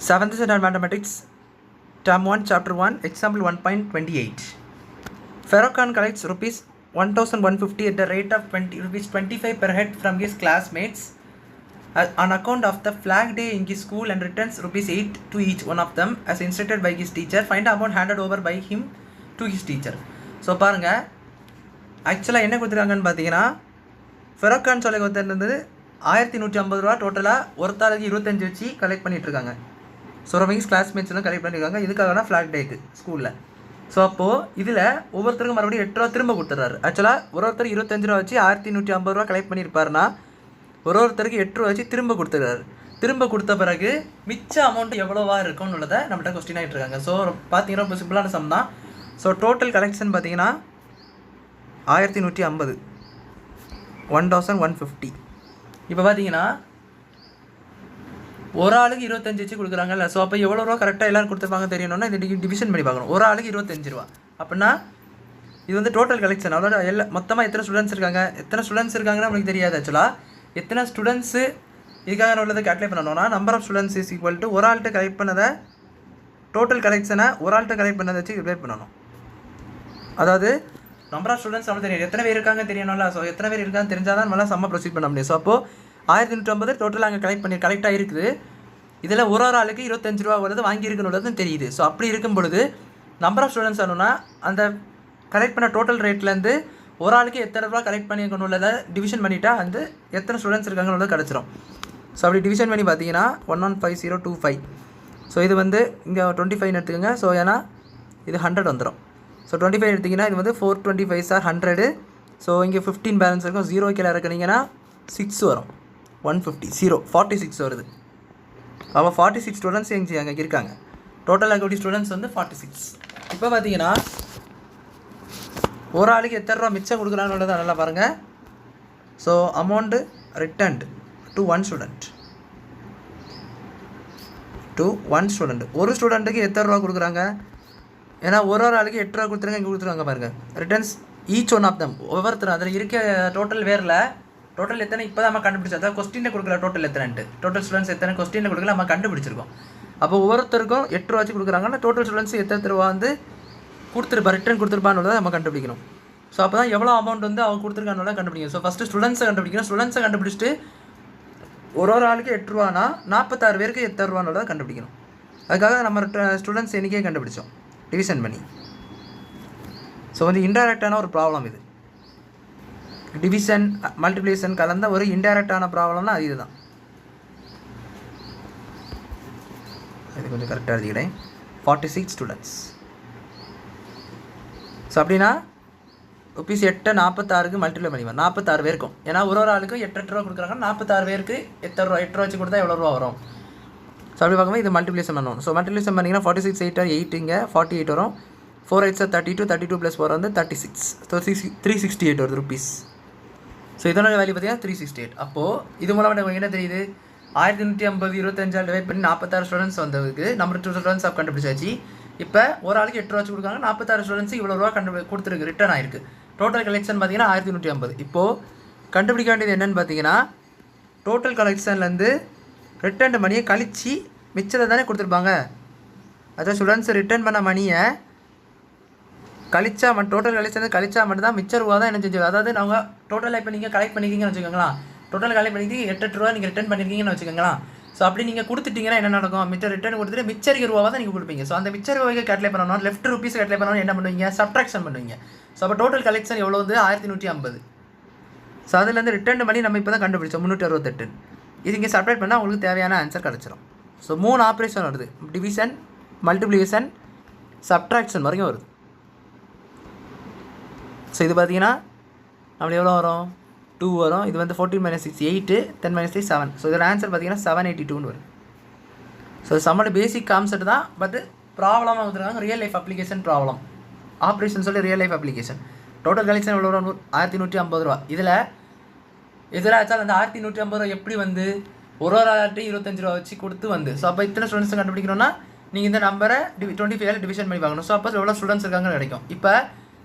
7th standard mathematics, term 1, chapter 1, example 1.28. Farrakhan collects rupees 1150 at the rate of rupees 25 per head from his classmates on account of the flag day in his school and returns rupees 8 to each one of them as instructed by his teacher. Find the amount handed over by him to his teacher. So பாருங்கள், ஆக்சுவலாக என்ன கொடுத்துருக்காங்கன்னு பார்த்தீங்கன்னா, ஃபெரோக்கான் சொல்லி கொடுத்துருந்தது 1150 ரூபா டோட்டலாக ஒருத்தாளுக்கு 25 வச்சு collect பண்ணிகிட்ருக்காங்க. ஸோ ரமேஷ் கிளாஸ்மேட்ஸ்லாம் கலெக்ட் பண்ணியிருக்காங்க. இதுக்காக ஃப்ளாக் டேக்கு ஸ்கூலில். ஸோ அப்போது இதில் ஒவ்வொருத்தருக்கும் மறுபடியும் 8 ரூபா திரும்ப கொடுத்துட்றாரு. ஆக்சுவலாக ஒருத்தர் 25 ரூபா வச்சு 1150 ரூபா கலெக்ட் பண்ணியிருப்பாருன்னா ஒருத்தருக்கு 8 ரூபா வச்சு திரும்ப கொடுத்துருக்காரு. திரும்ப கொடுத்த பிறகு மிச்ச அமௌண்ட் எவ்வளோவா இருக்கும்னு உள்ளதை நம்மகிட்ட கொஸ்டின் ஆகிட்டு இருக்காங்க. ஸோ பார்த்தீங்கன்னா ரொம்ப சிம்பிளான சம் தான். ஸோ டோட்டல் கலெக்ஷன் பார்த்தீங்கன்னா 1150, 1150. இப்போ பார்த்தீங்கன்னா ஒரு ஆளுக்கு 25 வச்சு கொடுக்குறாங்கல்ல. ஸோ அப்போ எவ்வளோ ரூபா கரெக்டாக எல்லோரும் கொடுத்துருப்பாங்க தெரியணும்னா இந்த டிவிஷன் பண்ணி பார்க்கணும். ஒரு ஆளுக்கு 25 ரூபா அப்படின்னா இது வந்து டோட்டல் கலெக்ஷன். அவ்வளோ மொத்தமாக எத்தனை ஸ்டூடெண்ட்ஸ் இருக்காங்கன்னா நம்மளுக்கு தெரியாது. ஆக்சுவலாக எத்தனை ஸ்டூடெண்ட்ஸு இதுக்காக உள்ளதை கேல்குலேட் பண்ணணும்னா number of students is equal to ஒரு ஆள்கிட்ட கலெக்ட் பண்ணதை டோட்டல் கலெக்ஷனை ஒரு ஆள்கிட்ட கலெக்ட் பண்ணதை வச்சு டிவைட் பண்ணணும். அதாவது நம்பர் ஆஃப் ஸ்டூடெண்ட்ஸ் நம்மளுக்கு தெரியும், எத்தனை பேர் இருக்காங்க தெரியணும்ல. ஸோ எத்தனை பேர் இருக்கான்னு தெரிஞ்சால் தான் நம்மளால் செம்ம ப்ரொசீட் பண்ண முடியும். ஸோ அப்போது 1150 டோட்டலாக அங்கே கலெக்டாக இருக்குது. இதில் ஒரு ஆளுக்கு 25 ரூபா வருது வாங்கியிருக்குன்னு தெரியுது. ஸோ அப்படி இருக்கும் பொழுது நம்பர் ஆஃப் ஸ்டூடெண்ட்ஸ் ஆகணும்னா அந்த கலெக்ட் பண்ண டோட்டல் ரேட்லேருந்து ஒரு ஆளுக்கு எத்தனை ரூபா கலெக்ட் பண்ணியிருக்கணும் உள்ளதை டிவிஷன் பண்ணிட்டா வந்து எத்தனை ஸ்டூடெண்ட்ஸ் இருக்காங்கன்னு கிடச்சிரும். ஸோ அப்படி டிவிஷன் பண்ணி பார்த்தீங்கன்னா 115025. ஸோ இது வந்து இங்கே 25 எடுத்துக்கோங்க. ஸோ ஏன்னா இது 100 வந்துடும். ஸோ 25 எடுத்திங்கன்னா இது வந்து 425 ஆர் 100. ஸோ இங்கே 15 பேலன்ஸ் இருக்கும். 0 கீழே இறக்குனீங்கன்னா 6 வரும். 150 0 46 வருது. அப்போ 46 ஸ்டூடெண்ட்ஸ் அங்கே இருக்காங்க. டோட்டல் ஆகக்கூடிய ஸ்டூடெண்ட்ஸ் வந்து 46. இப்போ பார்த்தீங்கன்னா ஒரு ஆளுக்கு எத்தனை ரூபா மிச்சம் கொடுக்குறான்னு நல்லா பாருங்கள். So amount returned to one student. ஒரு ஸ்டூடெண்ட்டுக்கு எத்தனை ரூபா கொடுக்குறாங்க? ஏன்னா ஒரு ஆளுக்கு 8 ரூபா கொடுத்துருங்க, இங்கே கொடுத்துருவாங்க பாருங்கள். Returns each one of them ஒவ்வொருத்தரும் அதில் இருக்க டோட்டல் வேரில் டோட்டல் எத்தனை இப்போ தான் நம்ம கண்டுபிடிச்சோம். அதாவது கொஸ்டினை கொடுக்கல டோட்டல் எத்தனைன்ட்டு டோட்டல் ஸ்டூடெண்ட்ஸ் எத்தனை கொஸ்டினை கொடுக்கல நம்ம கண்டுபிடிச்சிருக்கோம். அப்போ ஒவ்வொருத்தருக்கும் 8 ரூபா வச்சு கொடுக்குறாங்கன்னா டோட்டல் ஸ்டூடெண்ட்ஸ் எத்தனை ரூபா வந்து ரிட்டர்ன் கொடுத்துருப்பான்னு நம்ம கண்டுபிடிக்கணும். ஸோ அப்போ தான் எவ்வளோ அமௌண்ட் வந்து அவங்க கொடுத்துருக்கானோட கண்டுபிடிக்கணும். ஸோ ஃபஸ்ட்டு ஸ்டூடெண்ட்ஸை கண்டுபிடிச்சிட்டு ஒரு ஆளுக்கு 8 ரூபானா 46 பேருக்கு எத்தனை ரூபானோட கண்டுபிடிக்கணும். அதுக்காக நம்ம ஸ்டூடெண்ட்ஸ் எண்ணிக்கையை கண்டுபிடிச்சோம் டிவிஷன் பண்ணி. ஸோ வந்து இன்டைரக்டான ஒரு ப்ராப்ளம் இது. டிவிஷன் மல்டிப்ளிகேஷன் கலந்த ஒரு இன்டைரக்டான ப்ராப்ளம்னா அது இதுதான். இது கொஞ்சம் கரெக்டாக எழுதிக்கிறேன். 46 ஸ்டூடெண்ட்ஸ். ஸோ அப்படின்னா ருபீஸ் 8 46க்கு மல்டிப்ளை பண்ணிடுவேன். 46 பேருக்கும். ஏன்னா ஒரு ஆளுக்கு 8 ரூபா கொடுக்குறாங்க. 46 பேருக்கு 8 ரூபா வச்சு கொடுத்தா எவ்வளோ ரூபா வரும்? ஸோ அப்படி பார்க்கும்போது இது மல்டிப்ளிகேஷன் பண்ணணும். ஸோ மல்டிப்ளிகேஷன் பண்ணிங்கன்னா 46 8 8 இங்கே 48 வரும். 4 8 32 32 + 4 வந்து 36. ஸோ 368 வருது ருபீஸ். ஸோ இதனோட வேல்யூ பார்த்தீங்கன்னா 368. அப்போது இது மூலமாக நமக்கு என்ன தெரியுது? 1150 25 டிவைட் பண்ணி 46 ஸ்டூடெண்ட்ஸ் வந்ததுக்கு நம்பர் 2 ஸ்டூடெண்ட்ஸ் கண்டுபிடிச்சாச்சு. இப்போ ஒரு ஆளுக்கு 8 ரூபா வச்சு கொடுக்குறாங்க. 46 ஸ்டூடெண்ட்ஸ் இவ்வளோ ரூபா கொடுத்துருக்கு, ரிட்டர்ன் ஆயிருக்கு. டோட்டல் கலெக்ஷன் பார்த்தீங்கன்னா 1150. இப்போது கண்டுபிடிக்க வேண்டியது என்னென்னு பார்த்தீங்கன்னா டோட்டல் கலெக்ஷன்லேருந்து ரிட்டர்ன் மணியை கழித்து மிச்சத்தை தானே கொடுத்துருப்பாங்க. அதாவது ஸ்டூடெண்ட்ஸ் ரிட்டர்ன் பண்ண மணியை கழிச்சா டோட்டல் கலெக்ஷன் கழிச்சா மட்டும் தான் மிச்ச ரூபா தான் என்ன செஞ்சு. அதாவது நாங்கள் டோட்டலாக இப்போ நீங்கள் கலெக்ட் பண்ணிக்கிங்கன்னு வச்சுக்கோங்களா. டோட்டல் கலெக்ட் பண்ணிக்கிட்டு 8 ரூபா நீங்கள் ரிட்டர்ன் பண்ணியிருக்கீங்கன்னு வச்சுக்கோங்களா. ஸோ அப்படி நீங்கள் கொடுத்துட்டீங்கன்னா என்ன நடக்கும்? மிச்சம் ரிட்டர்ன் கொடுத்துட்டு மிச்சரிக்க ரூபா தான் நீங்கள் கொடுப்பீங்க. ஸோ அந்த மிச்ச ரூபாய்க்கு கேல்குலேட் பண்ணணும். லெஃப்ட் ருபீஸ் கேல்குலேட் பண்ணணும். என்ன பண்ணுவீங்க? சப்ட்ராக்ஷன் பண்ணுவீங்க. ஸோ அப்போ டோட்டல் கலெக்ஷன் எவ்வளோ வந்து 1150. ஸோ அதுலேருந்து ரிட்டர்ன் பண்ணி நம்ம இப்போ தான் கண்டுபிடிச்சோம் 368. இது இங்கே சப்ரேட் பண்ணால் உங்களுக்கு தேவையான ஆன்சர் கிடச்சிரும். ஸோ 3 ஆப்ரேஷன் வருது. டிவிஷன், மல்டிப்ளிகேஷன், சப்ட்ராக்ஷன் வரைக்கும் வருது. ஸோ இது பார்த்தீங்கன்னா நம்மளுக்கு எவ்வளோ வரும்? 2 வரும். இது வந்து 14 - 6 8 10 - 3 7. ஸோ இதோட ஆன்சர் பார்த்தீங்கன்னா 782 வரும். ஸோ சம்மோட பேசிக் கான்செப்ட் தான். பட் ப்ராப்ளமாக வந்துருக்காங்க real life application problem. Operation சொல்லி real life application. Total collection எவ்வளோ வரும்? 1150 ரூபா. இதில் ஆச்சால் அந்த 1150 ரூபா எப்படி வந்து ஒரு ஆள்கிட்ட 25 ரூபா வச்சு கொடுத்து வந்து. ஸோ அப்போ இத்தனை ஸ்டூடெண்ட்ஸை கண்டுபிடிக்கணும்னா நீங்கள் இந்த நம்பரை 25 டிவிஷன் பண்ணி பார்க்கணும். ஸோ அப்போ எவ்வளோ ஸ்டூடெண்ட்ஸ் இருக்காங்கன்னு கிடைக்கும். இப்போ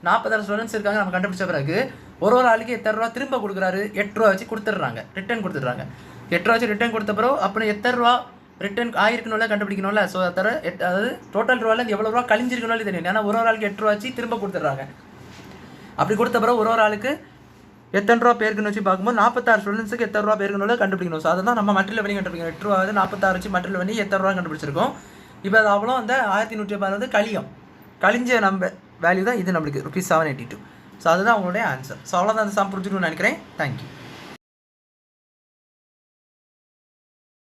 46 ஸ்டூடெண்ட்ஸ் இருக்காங்க நம்ம கண்டுபிடிச்ச பிறகு ஒரு ஆளுக்கு எத்தனை ரூபா திரும்ப கொடுக்குறாரு? 8 ரூபா வச்சு கொடுத்துட்றாங்க, ரிட்டர்ன் கொடுத்துட்றாங்க. 8 ரூபா வச்சு ரிட்டர்ன் கொடுத்த பிறகு அப்புறம் எத்தனை ரூபா ரிட்டர்ன் ஆயிருக்கணும்ல கண்டுபிடிக்கணும்ல. ஸோ தர அதாவது டோட்டல் ரூபாயில் எவ்வளோ ரூபா கழிஞ்சிருக்கணும்னு தெரியும். ஏன்னா ஒரு ஆளுக்கு 8 ரூபா வச்சு திரும்ப கொடுத்துட்றாங்க. அப்படி கொடுத்த பிறகு ஒரு ஆளுக்கு எத்தனை ரூபா பேருக்குன்னு வச்சு பார்க்கும்போது 46 ஸ்டூடெண்ட்ஸுக்கு எத்தனை ரூபா பேருக்குன்னு கண்டுபிடிக்கணும். ஸோ அதை தான் நம்ம மட்டில் பண்ணி கண்டுபிடிக்கணும். 8 ரூபா 46 வச்சு மட்டில் பண்ணி எத்தனை ரூபா கண்டுபிடிச்சிருக்கோம். இப்போ அது அவ்வளோ அந்த 1160 கழியும். கழிஞ்ச நம்ம வேல்யூ தான் இது நம்மளுக்கு ₹782. ஸோ அதுதான் அவங்களுடைய ஆன்சர். ஸோ அவ்வளோதான் அந்த சம் புரிஞ்சுக்கணும்னு நினைக்கிறேன். தேங்க்யூ.